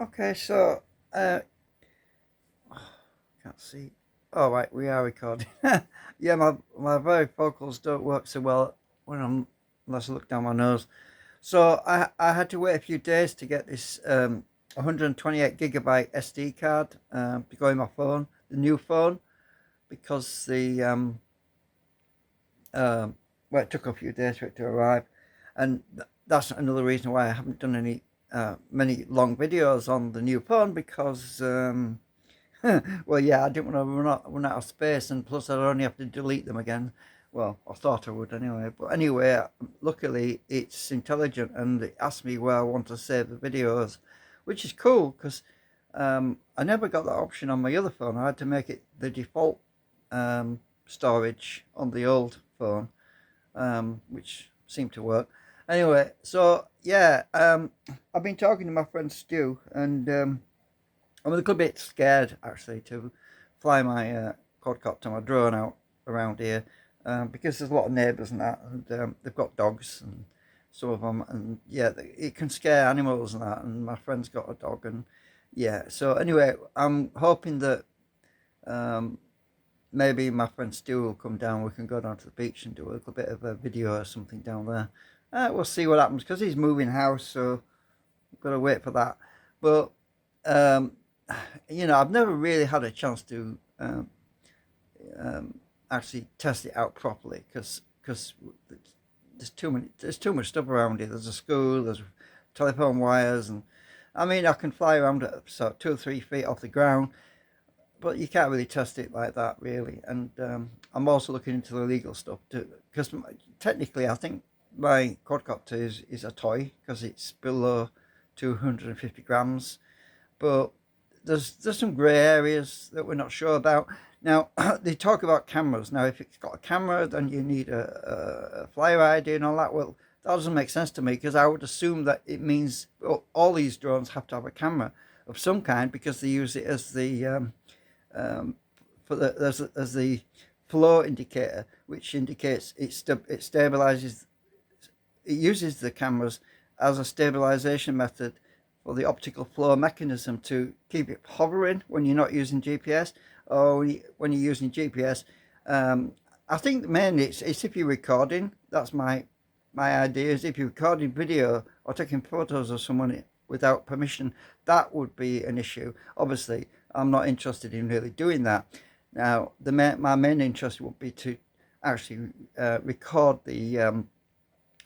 Okay, so can't see. Oh right, we are recording. Yeah, my varifocals don't work so well when I'm unless I look down my nose. So I had to wait a few days to get this 128 gigabyte SD card to go in my phone, the new phone, because the um, well, it took a few days for it to arrive, and that's another reason why I haven't done any many long videos on the new phone because well, yeah, I didn't want to run out of space, and plus I'd only have to delete them again. Well, I thought I would anyway. But anyway, luckily it's intelligent and it asked me where I want to save the videos, which is cool because I never got that option on my other phone. I had to make it the default storage on the old phone, which seemed to work. Anyway, so yeah, I've been talking to my friend Stu, and I'm a little bit scared actually to fly my quadcopter, my drone out around here because there's a lot of neighbours and that, and they've got dogs and some of them, and yeah, it can scare animals and that. And my friend's got a dog, and yeah. So anyway, I'm hoping that um, maybe my friend Stu will come down. We can go down to the beach and do a little bit of a video or something down there. We'll see what happens because he's moving house, so I've got to wait for that. But um, I've never really had a chance to actually test it out properly because there's too much stuff around here. There's a school, there's telephone wires, and I mean I can fly around at so 2 or 3 feet off the ground, but you can't really test it like that really. And I'm also looking into the legal stuff too, because technically I think my quadcopter is a toy because it's below 250 grams, but there's some grey areas that we're not sure about. Now they talk about cameras. Now if it's got a camera, then you need a flyer ID and all that. Well, that doesn't make sense to me because I would assume that it means all these drones have to have a camera of some kind because they use it as the um, for the as the flow indicator, which indicates it stabilizes. It uses the cameras as a stabilization method for the optical flow mechanism to keep it hovering when you're not using GPS or when you're using GPS. Um, I think mainly it's if you're recording. That's my idea is if you're recording video or taking photos of someone without permission, that would be an issue. Obviously, I'm not interested in really doing that. Now, my main interest would be to actually record the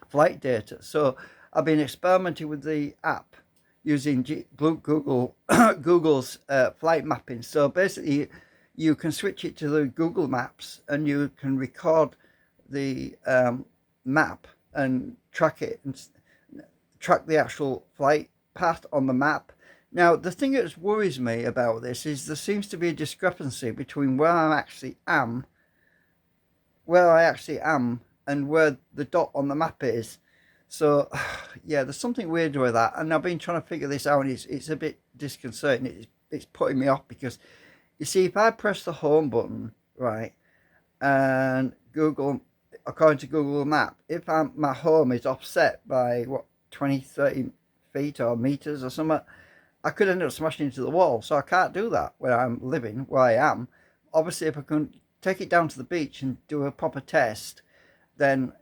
flight data. So I've been experimenting with the app using Google Google's flight mapping. So basically, you can switch it to the Google Maps and you can record the map and track it and track the actual flight path on the map. Now, the thing that worries me about this is there seems to be a discrepancy between where I actually am and where the dot on the map is. So, yeah, there's something weird with that, and I've been trying to figure this out, and it's a bit disconcerting. It's putting me off because you see, if I press the home button, right, and according to Google Map, if my home is offset by what 20, 30 feet or meters or something, I could end up smashing into the wall. So I can't do that where I'm living, where I am. Obviously, if I can take it down to the beach and do a proper test, then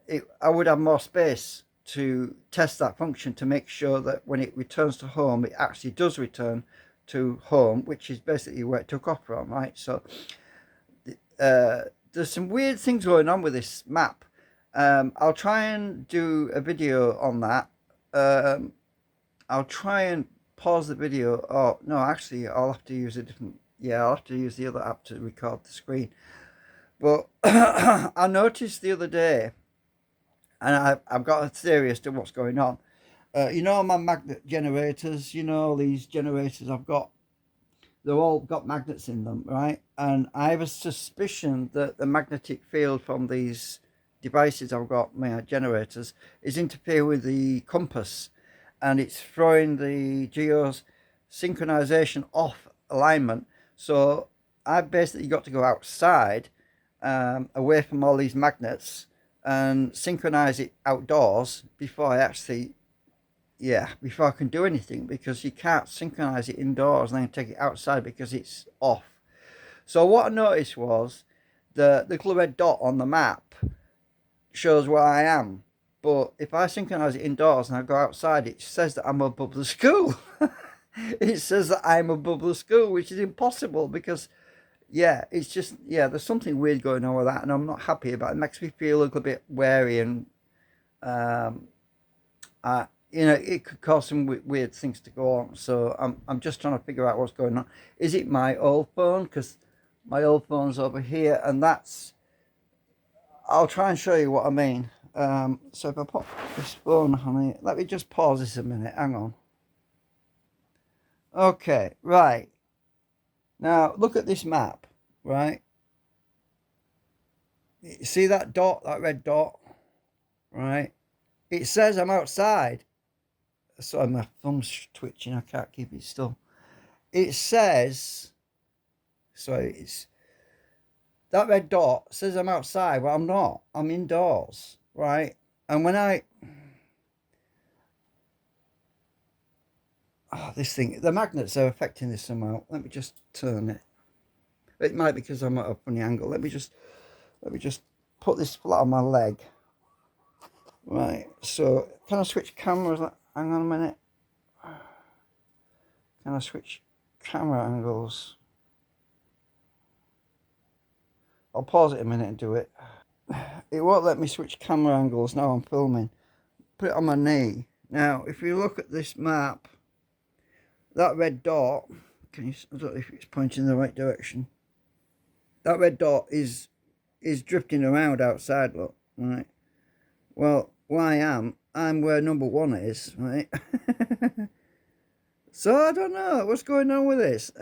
I would have more space to test that function to make sure that when it returns to home, it actually does return to home, which is basically where it took off from, right? So uh, there's some weird things going on with this map. I'll try and do a video on that. Um, I'll try and pause the video. Oh no, actually, I'll have to use a different. Yeah, I'll have to use the other app to record the screen. But I noticed the other day, and I've got a theory as to what's going on. My magnet generators. These generators I've got. They've all got magnets in them, right? And I have a suspicion that the magnetic field from these devices I've got, my generators, is interfering with the compass, and it's throwing the geos synchronization off alignment. So I've basically got to go outside, away from all these magnets, and synchronize it outdoors before I actually yeah, before I can do anything, because you can't synchronize it indoors and then take it outside because it's off. So what I noticed was the little red dot on the map shows where I am. But if I synchronize it indoors and I go outside, it says that I'm above the school. It says that I'm above the school, which is impossible because, yeah, it's just, yeah, there's something weird going on with that, and I'm not happy about it. It makes me feel a little bit wary, and, um, it could cause some weird things to go on. So I'm just trying to figure out what's going on. Is it my old phone? Because my old phone's over here, and I'll try and show you what I mean. So if I put this phone on it, let me just pause this a minute. Hang on. Okay, right. Now look at this map, right? You see that dot, that red dot, right? It says I'm outside. Sorry, my thumb's twitching. I can't keep it still. It says, sorry, it's that red dot says I'm outside, but I'm not. I'm indoors, right? And when this thing, the magnets are affecting this somehow. Let me just turn it. It might be because I'm at a funny angle. Let me just put this flat on my leg. Right. So can I switch cameras? Hang on a minute. Can I switch camera angles? I'll pause it a minute and do it. It won't let me switch camera angles now I'm filming. Put it on my knee. Now, if you look at this map, that red dot, I don't know if it's pointing in the right direction. That red dot is drifting around outside, look, right? Well, where I am, I'm where number 1 is, right? So I don't know what's going on with this.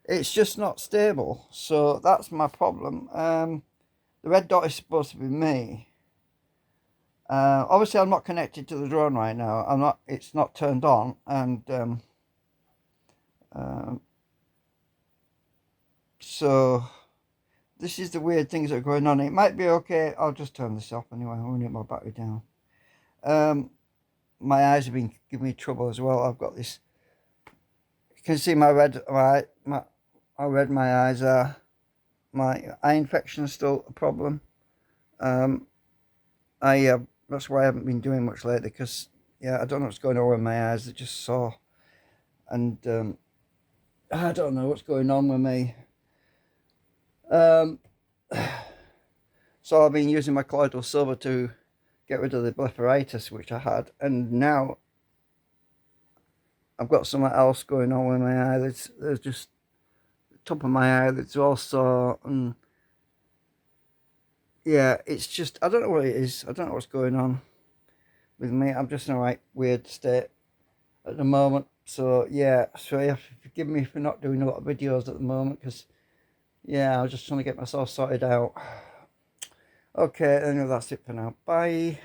It's just not stable, so that's my problem. The red dot is supposed to be me. Obviously I'm not connected to the drone right now. It's not turned on, and so this is the weird things that are going on. It might be okay. I'll just turn this off anyway. I'm running my battery down. My eyes have been giving me trouble as well. I've got this. You can see how red my eyes are. My eye infection is still a problem. That's why I haven't been doing much lately, because, yeah, I don't know what's going on with my eyes. They're just sore, and I don't know what's going on with me. So I've been using my colloidal silver to get rid of the blepharitis which I had, and now I've got something else going on with my eyelids. There's just the top of my eyelids are all sore, and yeah, it's just, I don't know what it is. I don't know what's going on with me. I'm just in a right weird state at the moment. So yeah, so you have to forgive me for not doing a lot of videos at the moment, because, yeah, I was just trying to get myself sorted out. Okay, anyway, that's it for now. Bye.